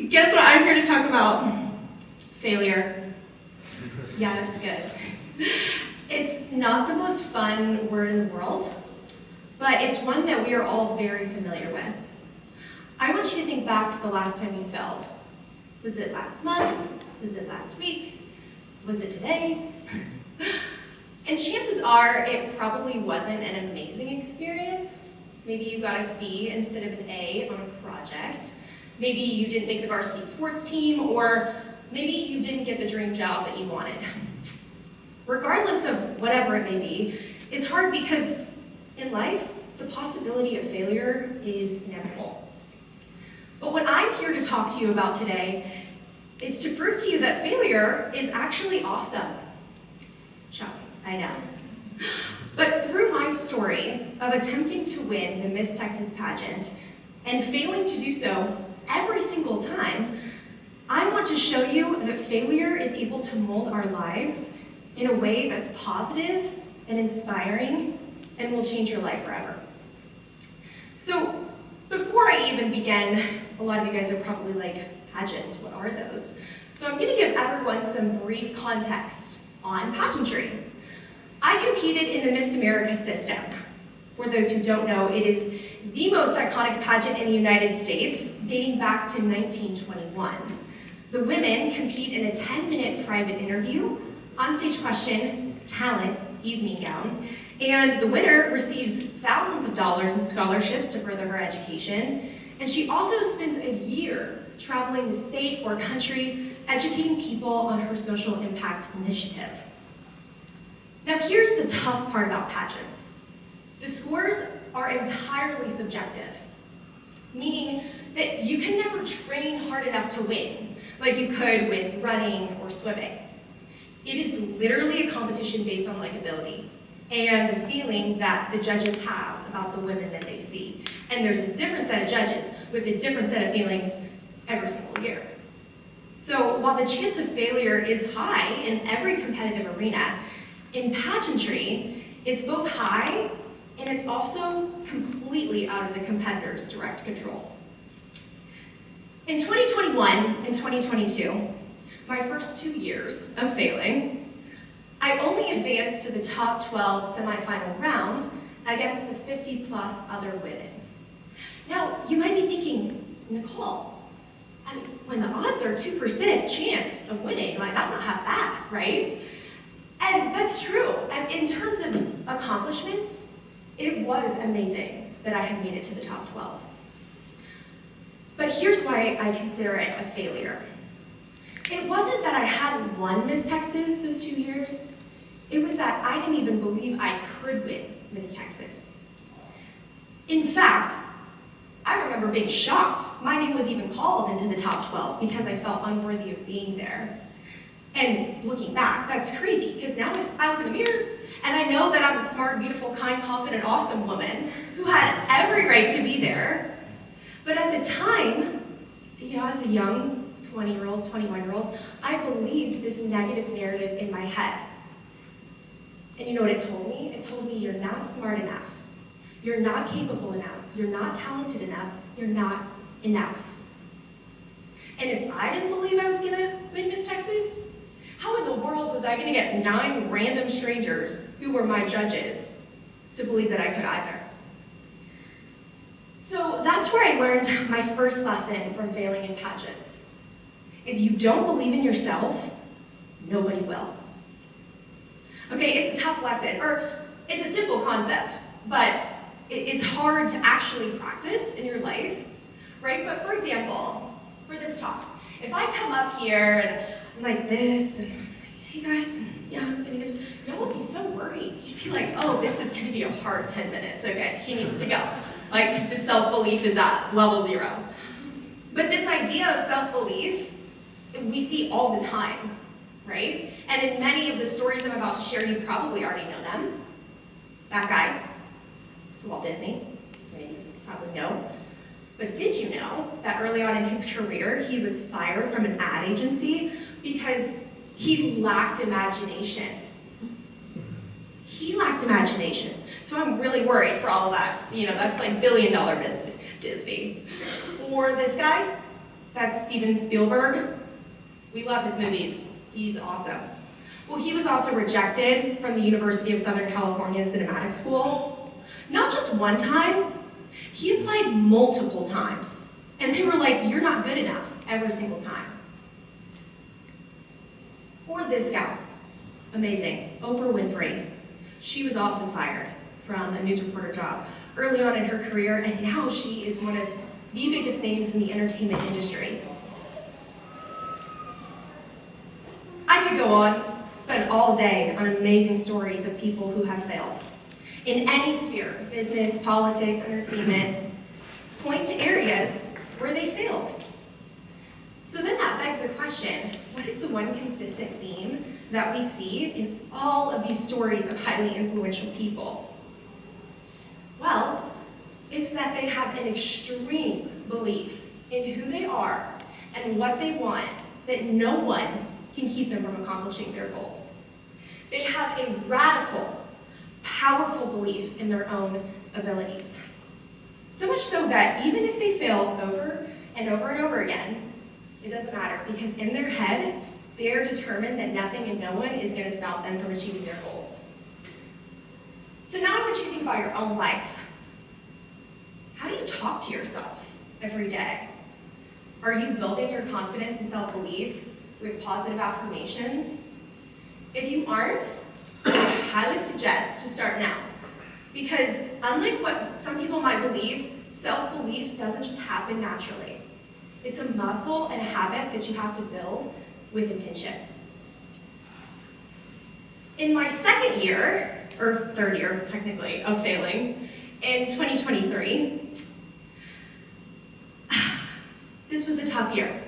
Guess what? I'm here to talk about failure. Yeah, that's good. It's not the most fun word in the world, but it's one that we are all very familiar with. I want you to think back to the last time you failed. Was it last month? Was it last week? Was it today? And chances are it probably wasn't an amazing experience. Maybe you got a C instead of an A on a project. Maybe you didn't make the varsity sports team, or maybe you didn't get the dream job that you wanted. Regardless of whatever it may be, it's hard because in life, the possibility of failure is inevitable. But what I'm here to talk to you about today is to prove to you that failure is actually awesome. Shocking, I know. But through my story of attempting to win the Miss Texas pageant and failing to do so every single time, I want to show you that failure is able to mold our lives in a way that's positive and inspiring and will change your life forever. So before I even begin, a lot of you guys are probably like, pageants, what are those? So I'm gonna give everyone some brief context on pageantry. I competed in the Miss America system. For those who don't know, it is the most iconic pageant in the United States, dating back to 1921. The women compete in a 10-minute private interview, onstage question, talent, evening gown, and the winner receives thousands of dollars in scholarships to further her education, and she also spends a year traveling the state or country, educating people on her social impact initiative. Now here's the tough part about pageants. The scores are entirely subjective, meaning that you can never train hard enough to win, like you could with running or swimming. It is literally a competition based on likability and the feeling that the judges have about the women that they see. And there's a different set of judges with a different set of feelings every single year. So while the chance of failure is high in every competitive arena, in pageantry, it's both high and it's also completely out of the competitor's direct control. In 2021 and 2022, my first 2 years of failing, I only advanced to the top 12 semifinal round against the 50+ other women. Now, you might be thinking, Nicole, I mean, when the odds are 2% chance of winning, like that's not half bad, right? And that's true. And in terms of accomplishments, it was amazing that I had made it to the top 12. But here's why I consider it a failure. It wasn't that I hadn't won Miss Texas those 2 years. It was that I didn't even believe I could win Miss Texas. In fact, I remember being shocked. My name was even called into the top 12 because I felt unworthy of being there. And looking back, that's crazy, because now I look in the mirror and I know that I'm a smart, beautiful, kind, confident, awesome woman who had every right to be there. But at the time, as a young 20-year-old, 21-year-old, I believed this negative narrative in my head. And you know what it told me? It told me you're not smart enough. You're not capable enough. You're not talented enough. You're not enough. And if I didn't believe I was gonna win Miss Texas, how in the world was I gonna get 9 random strangers who were my judges to believe that I could either? So that's where I learned my first lesson from failing in pageants. If you don't believe in yourself, nobody will. Okay, it's a tough lesson, or it's a simple concept, but it's hard to actually practice in your life, right? But for example, for this talk, if I come up here and I'm like this, and hey guys, yeah, I'm gonna give it, y'all would be so worried. You'd be like, oh, this is gonna be a hard 10 minutes, okay, she needs to go. Like, the self-belief is at level 0. But this idea of self-belief, we see all the time, right? And in many of the stories I'm about to share, you probably already know them. That guy, it's Walt Disney, many of you probably know. But did you know that early on in his career, he was fired from an ad agency because he lacked imagination? He lacked imagination. So I'm really worried for all of us. That's like $1 billion Disney. Or this guy, That's Steven Spielberg. We love his movies. He's awesome. Well, he was also rejected from the University of Southern California Cinematic School. Not just one time, he applied multiple times. And they were like, you're not good enough, every single time. Or this gal, amazing, Oprah Winfrey. She was also fired from a news reporter job early on in her career, and now she is one of the biggest names in the entertainment industry. I could go on, spend all day on amazing stories of people who have failed. In any sphere, business, politics, entertainment, point to areas where they failed. So then that begs the question, what is the one consistent theme that we see in all of these stories of highly influential people? Well, it's that they have an extreme belief in who they are and what they want that no one can keep them from accomplishing their goals. They have a radical, powerful belief in their own abilities. So much so that even if they fail over and over and over again, it doesn't matter, because in their head, they're determined that nothing and no one is going to stop them from achieving their goals. So now I want you to think about your own life. How do you talk to yourself every day? Are you building your confidence and self-belief with positive affirmations? If you aren't, I highly suggest to start now. Because unlike what some people might believe, self-belief doesn't just happen naturally. It's a muscle and a habit that you have to build with intention. In my second year, or third year technically, of failing, in 2023, this was a tough year.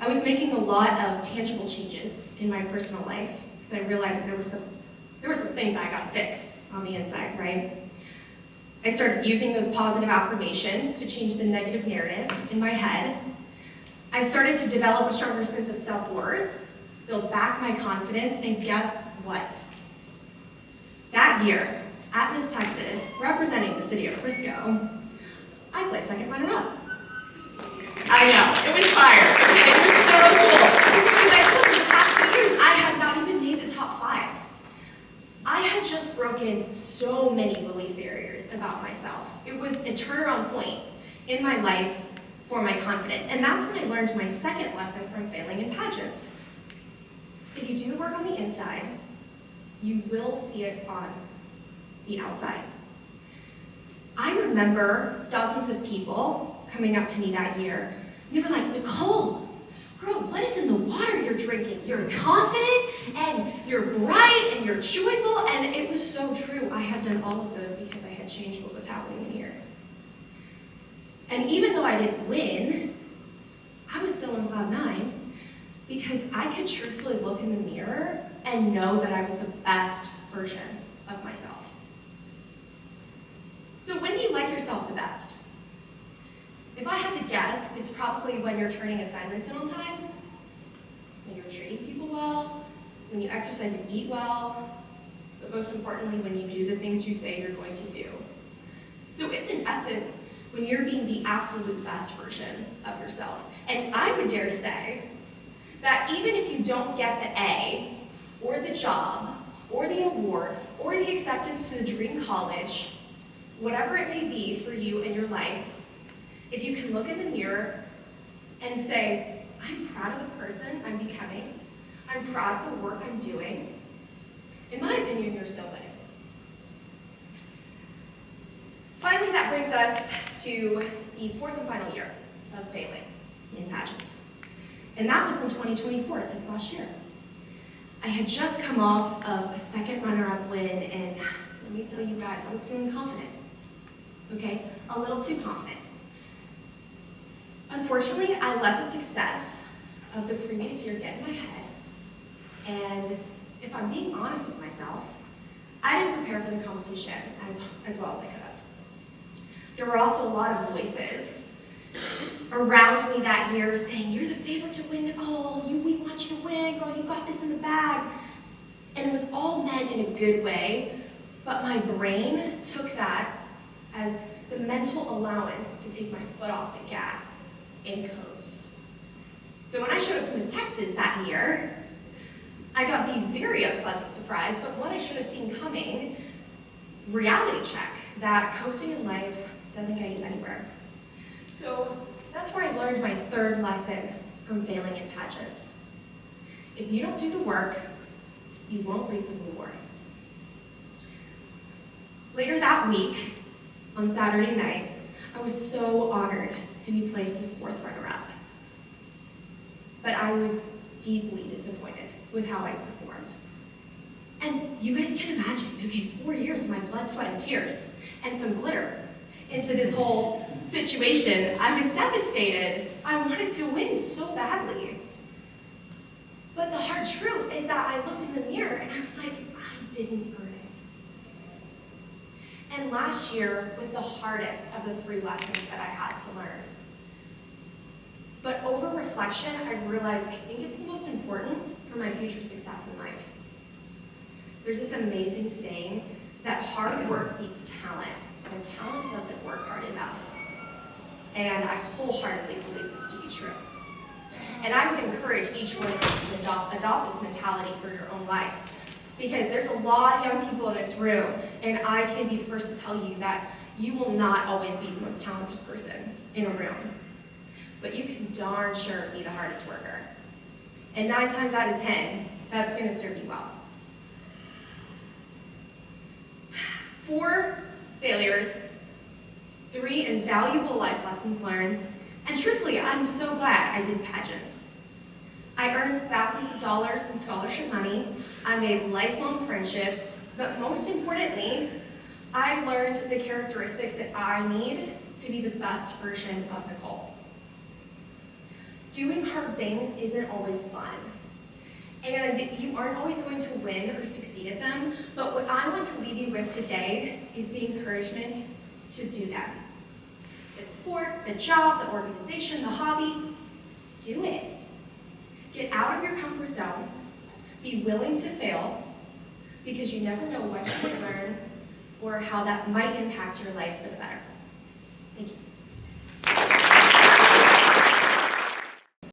I was making a lot of tangible changes in my personal life because I realized there were some things I got to fix on the inside, right? I started using those positive affirmations to change the negative narrative in my head. I started to develop a stronger sense of self-worth, build back my confidence, and guess what? That year, at Miss Texas, representing the city of Frisco, I placed second runner-up. I know, it was fire. It was so cool. Because I spent the past 2 years, I had not even made the top 5. I had just broken so many belief barriers about myself. It was a turnaround point in my life for my confidence. And that's when I learned my second lesson from failing in pageants. If you do the work on the inside, you will see it on the outside. I remember dozens of people coming up to me that year, and they were like, Nicole, girl, what is in the water you're drinking? You're confident, and you're bright, and you're joyful, and it was so true. I had done all of those because I had changed what was happening in here. And even though I didn't win, I was still in cloud 9 because I could truthfully look in the mirror and know that I was the best version of myself. So when do you like yourself the best? If I had to guess, it's probably when you're turning assignments in on time, when you're treating people well, when you exercise and eat well, but most importantly, when you do the things you say you're going to do. So it's in essence when you're being the absolute best version of yourself. And I would dare to say that even if you don't get the A, or the job, or the award, or the acceptance to the dream college, whatever it may be for you in your life, if you can look in the mirror and say, I'm proud of the person I'm becoming, I'm proud of the work I'm doing, in my opinion, you're still winning. Finally, that brings us to the fourth and final year of failing in pageants. And that was in 2024, this last year. I had just come off of a second runner-up win, and let me tell you guys, I was feeling confident. Okay, a little too confident. Unfortunately, I let the success of the previous year get in my head, and if I'm being honest with myself, I didn't prepare for the competition as well as I could have. There were also a lot of voices around me that year saying, you're the favorite to win, Nicole, we want you to win, girl, you got this in the bag. And it was all meant in a good way, but my brain took that as the mental allowance to take my foot off the gas and coast. So when I showed up to Miss Texas that year, I got the very unpleasant surprise, but one I should have seen coming, reality check that coasting in life doesn't get you anywhere. So that's where I learned my third lesson from failing in pageants. If you don't do the work, you won't reap the reward. Later that week, on Saturday night, I was so honored to be placed as fourth runner-up. But I was deeply disappointed with how I performed. And you guys can imagine, okay, 4 years of my blood, sweat, and tears, and some glitter into this whole situation. I was devastated. I wanted to win so badly. But the hard truth is that I looked in the mirror and I was like, I didn't earn it. And last year was the hardest of the 3 lessons that I had to learn. But over reflection, I've realized I think it's the most important for my future success in life. There's this amazing saying that hard work beats talent, and talent doesn't work hard enough. And I wholeheartedly believe this to be true. And I would encourage each one of you to adopt this mentality for your own life. Because there's a lot of young people in this room, and I can be the first to tell you that you will not always be the most talented person in a room. But you can darn sure be the hardest worker. And 9 times out of 10, that's going to serve you well. 4 failures, 3 invaluable life lessons learned, and truthfully, I'm so glad I did pageants. I earned thousands of dollars in scholarship money, I made lifelong friendships, but most importantly, I learned the characteristics that I need to be the best version of Nicole. Doing hard things isn't always fun, and you aren't always going to win or succeed at them, but what I want to leave you with today is the encouragement to do them. The sport, the job, the organization, the hobby, do it. Get out of your comfort zone, be willing to fail, because you never know what you might learn or how that might impact your life for the better. Thank you.